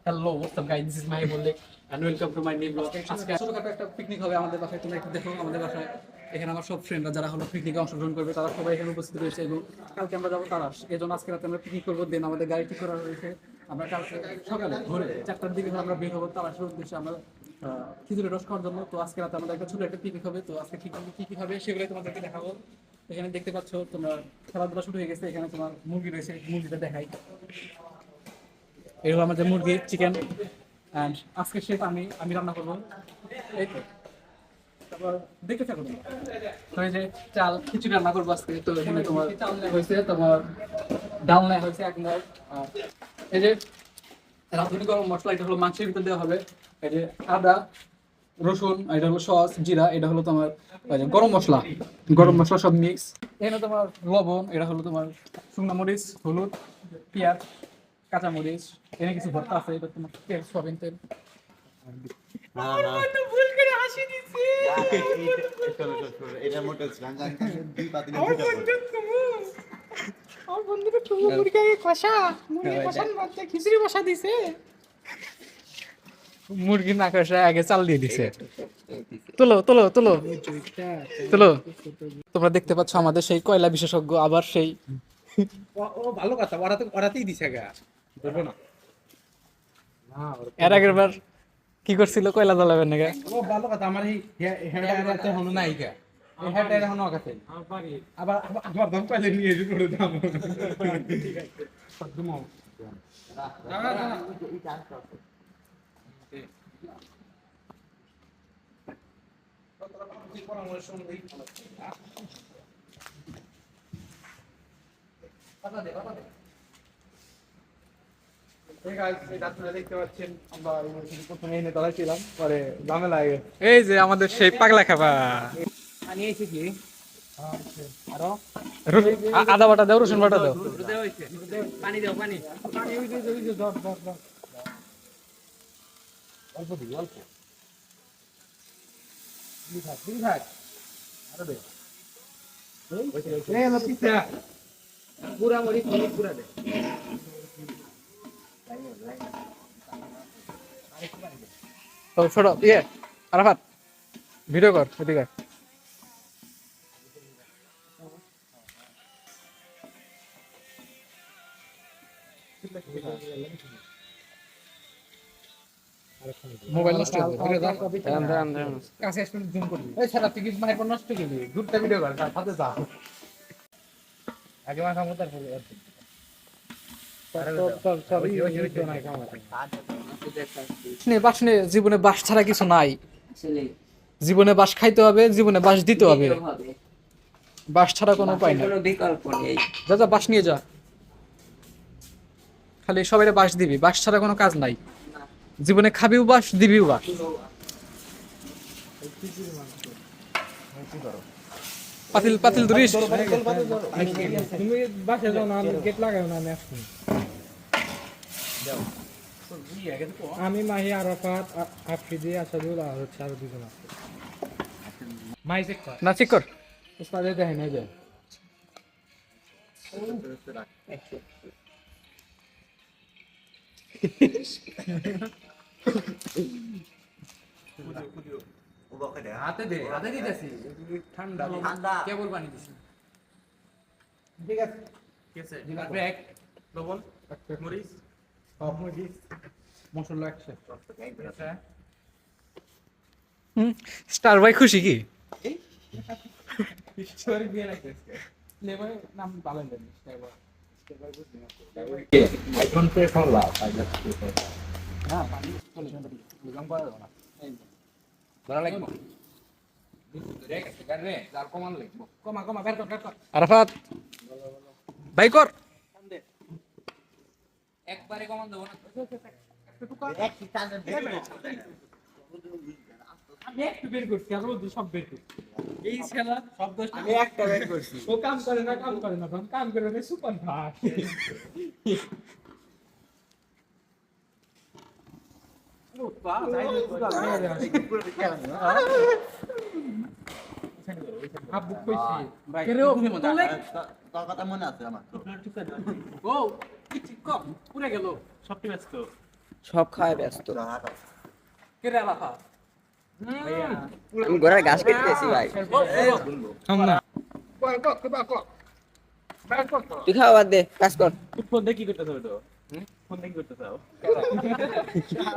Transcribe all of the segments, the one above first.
Hello what's up guys, this is my বল্লিক and welcome to my new blog. আজকে ছোটখাটো একটা পিকনিক হবে আমাদের বাসায়। তোমরা একটু দেখো আমাদের বাসায়। এখানে আমার সব ফ্রেন্ডরা যারা হলো পিকনিকে অংশগ্রহণ করবে তারা সবাই এখানে উপস্থিত রয়েছে এবং কালকে আমরা যাবো তারাস। এই জন্য আজকে রাতে আমরা পিকনিক করবো। দেন আমাদের গাড়ি ঠিক করা রয়েছে। আমরা কালকে সকালে ভোরে 4টার দিকে আমরা বের হবো তারাসের উদ্দেশ্যে আমরা খিচুড়ি রস খাওয়ার জন্য। তো আজকে রাতে আমাদের একটা ছোট একটা পিকনিক হবে। তো আজকে কি কি হবে সেগুলোই তোমাদেরকে দেখাবো। এখানে দেখতে পাচ্ছ তোমরা খেলাধুলা শুরু হয়ে গেছে। এখানে তোমার মুরগি রয়েছে, মুরগিটা দেখাই। এই হলো আমাদের মুরগি চিকেন অ্যান্ড আজকে শেফ আমি রান্না করবো। এই তো তারপর দেখতে থাকো তুমি। তো এই যে চাল খিচুড়ি রান্না করবো আজকে। তো এখানে তোমার হয়েছে তোমার ডালনা হয়েছে এক মগ। আর এই যে রাঁধুনি গরম মশলা, এটা হলো মাংসের ভিতরে দেওয়া হবে। এই যে আদা রসুন, এটা হলো সস জিরা, এটা হলো তোমার গরম মশলা সব মিক্স। এখানে তোমার লবণ, এটা হলো তোমার শুকনো মরিচ, হলুদ, পেঁয়াজ, কাঁচামরিচ, এখানে কিছু ভর্তা আছে। এটা তোমার তেল, সয়াবিন তেল। মুরগি না কষা আগে চাল দিয়ে দিছে। তোলো তোলো তোলো তোলো। তোমরা দেখতে পাচ্ছ আমাদের সেই কয়লা বিশেষজ্ঞ আবার সেই ভালো কথা, ওরাতেই দিছে গা ধরবো না। এর আগের বার কি করছিল কয়লা জ্বালাবেন না? ও ভালো কথা, আমার এই হেডাতে হলো না ইকা, এই হেডটা এখন কাছে আবার আবার দম পাইলে নিয়ে এসে করে দাম। ঠিক আছে সদ্দম না না না পরামর্শ অনুযায়ী পাতা দে পাতা দে। দেখতে পাচ্ছেন আমরা প্রথমে এনে দাঁড়াইছিলাম, পরে ঝামেলা হয়ে গেছে। এই যে আমাদের সেই পাগলা খাবা পানি এসে কি আরো আদা বাটা দাও, রসুন বাটা দাও। পানি দাও, পানি পানি ওই যে ধর অল্প দিবি, অল্প দিবি থাক আরো দে। এই হলো পিঠা, পুরা মরি পুরা দে। তো ছোট ইয়ে আরাফাত ভিডিও কর এদিকে। মোবাইল নষ্ট হয়ে যাবে। কাছে আসলে জুম করবি। এই ছাড়া তুই কিছু মাইক নষ্ট করবি, দূরটা ভিডিও কর, তার সাথে যা আগে মাথা মতো বাসনে জীবনে বাস ছাড়া কিছু নাই। জীবনে বাস খাইতে হবে, জীবনে বাস দিতে হবে। বাস ছাড়া কোনো উপায় নাই। যা যা বাস নিয়ে যা, খালি সবাই বাস দিবি। বাস ছাড়া কোনো কাজ নাই। জীবনে খাবিও বাস, দিবিও বাস। পাতিল পাতিল ধরিস। তুমি বাসে যাও না, আমি গেট লাগাও না, আমি আসছি। আমি মাহি আরাফাত আফ্রিদি আসাদুল আর হচ্ছে আরো দুজন আছে। মাই চেক কর না চেক কর। উস্তাদে দেখেন এই যে হাতে দিতেছি ঠান্ডা কেবল পানি দিছি। ঠিক আছে ঠিক আছে। ব্রেক লবণ মরিচ সব মরিচ মশলা একসাথে। স্টার ভাই খুশি কি? সরি দিয়ে রাখতেছে ফ্লেভার নাম ভালো লাগে ফ্লেভার আইফোন পে ফলা না পানি চলে যাবে বুঝাম পারো না ধরা লাগবে রে গারে যার কমান লাগবে কমা বের কর আরাফাত ভাই কর। একবারে কমান দেব না এক টান আমি একটু বের করছি আর ওই সব বের করছি। এই ছেলা সব দোষ আমি একটা বের করছি। ও কাম করে না কাম করে না সুপার ফাস্ট। ও বাহ যাই আব্বু কইছি ভাই কেরে ও তোর কথা মনে আছে আমার তো ও ঠিক কম পুরো গেল সবটি ম্যাচ তো সব খাওয়ায় ব্যস্ত। কেটে লাফা আমি ঘোড়ার ঘাস কেটেছি ভাই। তুই খাওয়া বাদ দে, কাজ কর। ফোন দিয়ে কি করতেছ তো? ফোন দিয়ে কি করতেছ?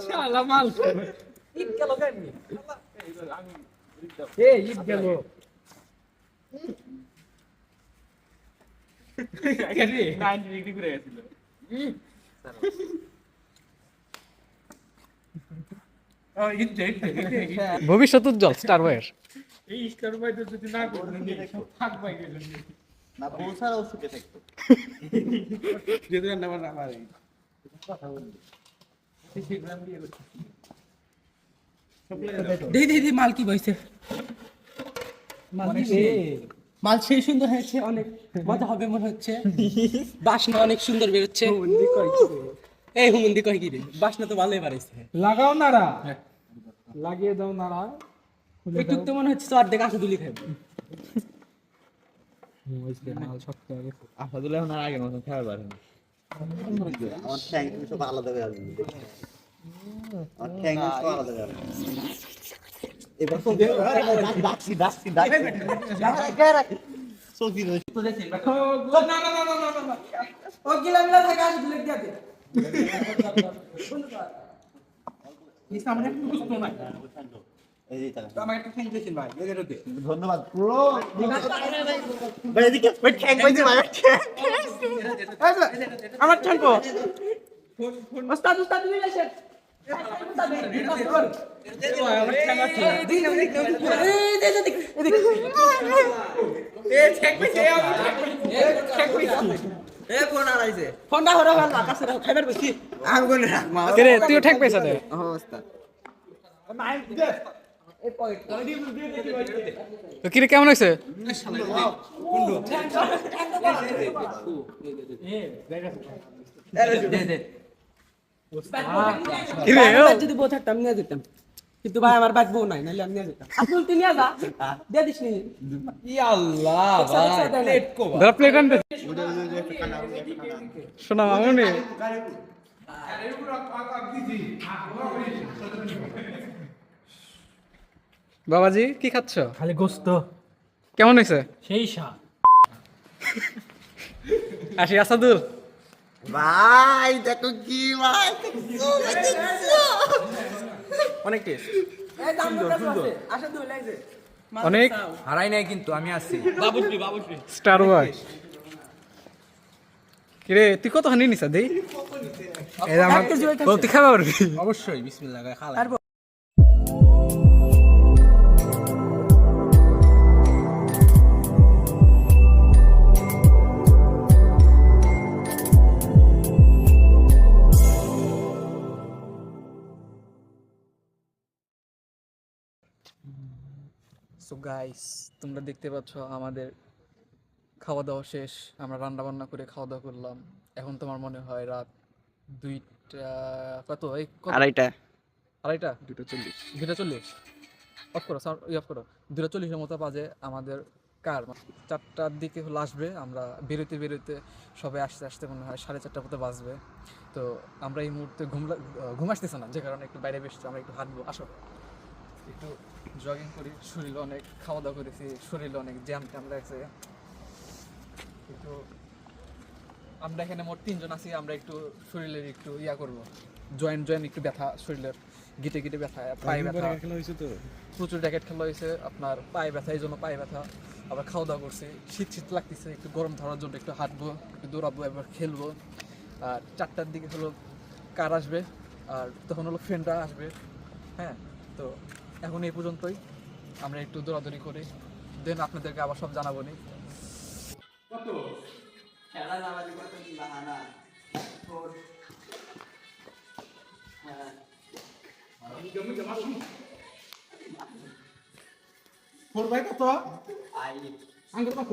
শালা মাল ঈদ গেল কেমনি আমি ঈদ গেল আগে 90 ডিগ্রি ঘুরে গেছিল। ভবিষ্যৎ উজ্জ্বল স্টার ওয়ার এই স্টার বাইতে যদি না করতেন থাক ভাই গেলেন না পৌঁছাও সুখে থাকতো যদি না না পারি কথা বলবি সেই গ্রাম দিয়ে দেখি মাল কি বইছে মাল সেই সুন্দর হয়েছে, অনেক মজা হবে মনে হচ্ছে। বাসনা অনেক সুন্দর বেরোচ্ছে। এই হুমন্দি কয় কি রে, বাসনা তো ভালোই বাড়াইছে। লাগাও নাড়া লাগিয়ে দাও নাড়া একটু তো মনে হচ্ছে তো অর্ধেক আসে দুলি খাবে। মাল শক্ত হয়ে গেছে আসাদুল্লাহ এখন আর আগের মতন খেয়াল পারে না। আমার ঠ্যাং তুমি সব আলাদা হয়ে আসবে আমার ঠ্যাং সব আলাদা হয়ে আসবে এবার তো ডাকছি ডাকছি ডাকছি সত্যি রয়েছে ও গিলা মিলা থাকে আসে দুলি দিয়া দে। এই যে টাকা আমাকে একটু ঠ্যাং দিয়েছেন ভাই, লেগে রোদে। ধন্যবাদ পুরো ভাই এদিকে ভাই ঠ্যাং পাইছে ভাই ঠ্যাং আমার ঠ্যাং কো ওস্তাদ উস্তাদ নিয়ে আসেন। ফোনটা হরে ভালো কাছে রাখো, খাইবার বেশি কেরে তুইও ঠেক পেয়েছ দে অবস্থা তো কিরে কেমন হয়েছে কিরে ও যদি বউ থাকতাম নিয়ে যেতাম, কিন্তু ভাই আমার বাদ বউ নাই, নাহলে আমি নিয়ে যেতাম। আসল তুই নিয়ে যা, দিয়ে দিস নি। ধর প্লেট আনতে শোনা মামুনি বাবাজি কি খাচ্ছ খালি গোস্ত কেমন হয়েছে সেই স্বাদ আসি আসাদুল ভাই দেখো কি ভাই অনেক টেস্ট। এই দাম সুন্দর আসল তুই লাগছে অনেক হারাই নাই কিন্তু আমি আসছি স্টার ওয়ার কিরে তুই কত হানি নিছা দেই এই আমার তুই খাবার পারবি অবশ্যই বিসমিল্লাহ খালা সো গাইস তোমরা দেখতে পাচ্ছ আমাদের খাওয়া দাওয়া শেষ, আমরা রান্না বান্না করে খাওয়া দাওয়া করলাম। এখন তোমার মনে হয় রাত 2টা কত এই আড়াইটা। আড়াইটা 2:40 অফ করো সাউন্ড অফ করো 2:40 মতো বাজে। আমাদের কার 4টার দিকে হলো আসবে, আমরা বেরোতে বেরোতে সবাই আসতে আসতে মনে হয় 4:30 মতো বাজবে। তো আমরা এই মুহূর্তে ঘুম আসতেছে না, যে কারণে একটু বাইরে বেসছি, আমরা একটু হাঁটবো, আসো একটু জগিং করি। শরীরে অনেক খাওয়া দাওয়া করেছি, শরীরে অনেক জ্যাম ট্যাম লাগছে। একটু আমরা এখানে মোট 3 জন আছি, আমরা একটু শরীরের একটু করব, জয়েন্ট একটু ব্যথা, শরীরের গিটে গিটে ব্যথা, পায়ে ব্যথা, প্রচুর জ্যাকেট খেলা হয়েছে, আপনার পায়ে ব্যথা, এই জন্য পায়ে ব্যথা। আবার খাওয়া দাওয়া করছি, শীত শীত লাগতেছে, একটু গরম ধরার জন্য একটু হাঁটবো, একটু দৌড়াবো, এবার খেলবো। আর 4টার দিকে হলো কার আসবে, আর তখন হলো ফ্রেন্ডরা আসবে। হ্যাঁ, তো এখন এই পর্যন্তই, আমরা একটু দৌড়াদৌড়ি করি, দেন আপনাদেরকে আবার সব জানাবো নি। ফোর ভাই কত আঙ্গুর কত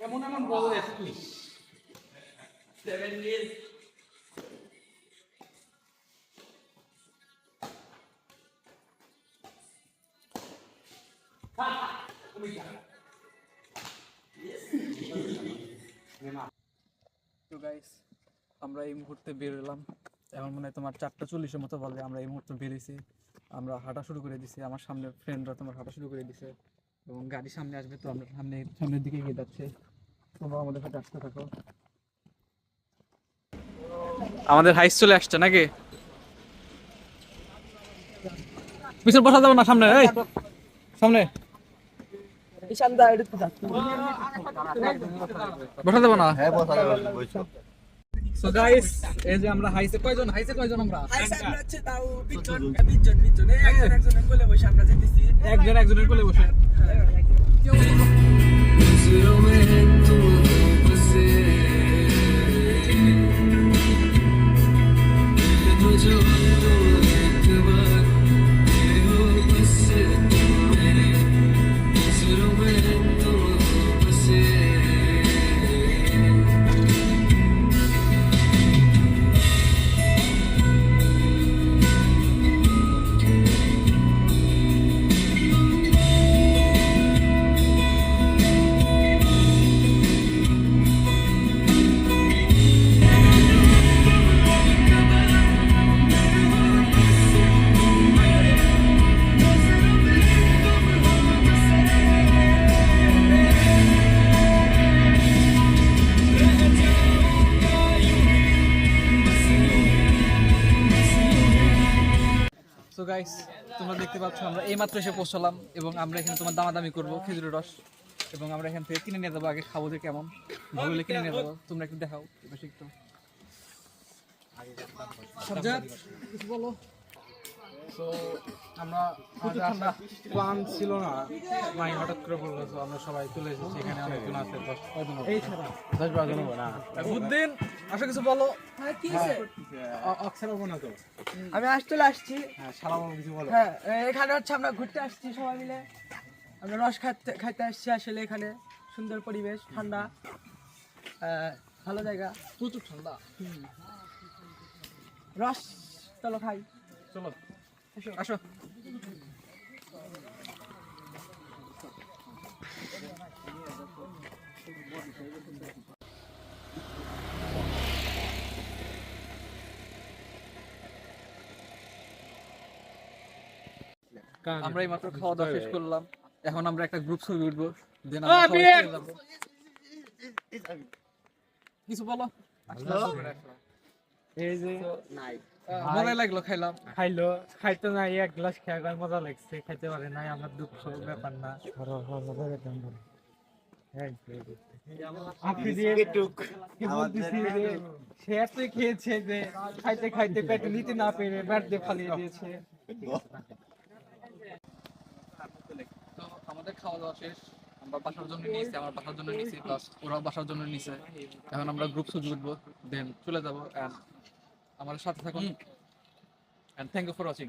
এমন এমন বল আছে তুই 7 days তো গাইস আমরা এই মুহূর্তে বের হলাম, এমন মনে হয় তোমার 4:40 মতো বলে আমরা এই মুহূর্তে বেরিয়েছি। আমরা হাঁটা শুরু করে দিছি, আমার সামনে ফ্রেন্ডরা তোমার হাঁটা শুরু করে দিছে এবং গাড়ি সামনে আসবে, তো আমরা সামনের দিকে এগিয়ে যাচ্ছে। তোমরা আমাদের সাথে আসতে থাকো। আমাদের হাইস চলে আসছে নাকি? পিছনে বসা যাবে না, সামনে এই সামনে ঈশান দা এটা তো যাচ্ছে বসা যাবে না। হ্যাঁ বসা যাবে বসো সো গাইস এই যে আমরা হাইসে কয়জন আমরা আমরা হচ্ছে তাও 20 জন একজনের কোলে বসে আমরা যেতেছি একজনের কোলে বসে। সো গাইস তোমরা দেখতে পাচ্ছ আমরা এইমাত্র এসে পৌঁছলাম এবং আমরা এখানে তোমার দামাদামি করবো খেজুরের রস, এবং আমরা এখান থেকে কিনে নিয়ে যাবো। আগে খাবো যে কেমন ভালো হলে কিনে নিয়ে যাবো। তোমরা একটু দেখাও বেশি একটু সাজ্জাদ, কিছু বলো। তো আমরা ঠান্ডা প্ল্যান ছিল না, মাই হঠাৎ করে বললো তো আমরা সবাই চলে এসেছি। এখানে অনেকজন আছে, 10-12 জন হবে না। বুদ্দিন আসো কিছু বলো। অক্সার হবো না তো? আমি চলে আসছি। হ্যাঁ সারা বাবু কিছু বলো। হ্যাঁ এখানে হচ্ছে আমরা ঘুরতে আসছি সবাই মিলে, আমরা রস খাইতে আসছি। আসলে এখানে সুন্দর পরিবেশ, ঠান্ডা, ভালো জায়গা, প্রচুর ঠান্ডা। রস চলো খাই। চলো আসো। আমরা এই মাত্র খাওয়া দাওয়া শেষ করলাম, এখন আমরা একটা গ্রুপ ছবি উঠবো, দেন আমরা সবাই চলে যাবো। কিছু বলো। এই যে মজাই লাগলো, খাইলাম। খাইতে নাই, এক গ্লাস খেয়ে মজা লাগছে, খাইতে পারে নাই, আমার দুঃখ ব্যাপার না। আপনি দিয়ে বলতেছি যে সে এত খেয়েছে যে খাইতে খাইতে পেটে নিতে না পেরে ব্যাট দিয়ে ফালিয়ে দিয়েছে। তো আমাদের খাওয়া দাওয়া শেষ, আমরা বাসার জন্য নিয়েছি, আমার বাসার জন্য নিয়েছি, প্লাস ওরাও বাসার জন্য নিয়েছে। এখন আমরা গ্রুপ ছবি উঠবো, দেন চলে যাবো। এন্ড আমাদের সাথে থাকুন, and thank you for watching.